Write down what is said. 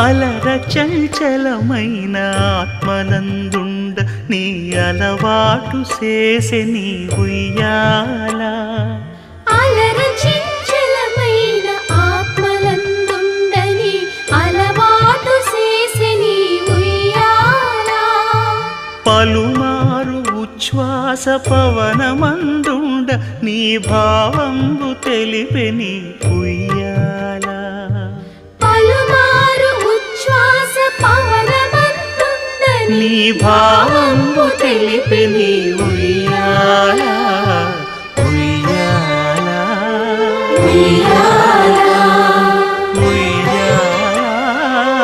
అలర చంచలమైన ఆత్మనందుండ నీ అలవాటు చేసే నీ ఉయ్యాల. అలర చంచలమైన ఆత్మనందుండ నీ అలవాటు చేసే నీ ఉయ్యాల. పలుమారు ఉచ్ఛ్వాస పవనమందుండ నీ భావంబు తెలిపే నీ ఉయ్యాల. పలుమారు ఉచ్ఛ్వాస పవనమందుండ నీ భావంబు తెలిపే నీ ఉయ్యాల.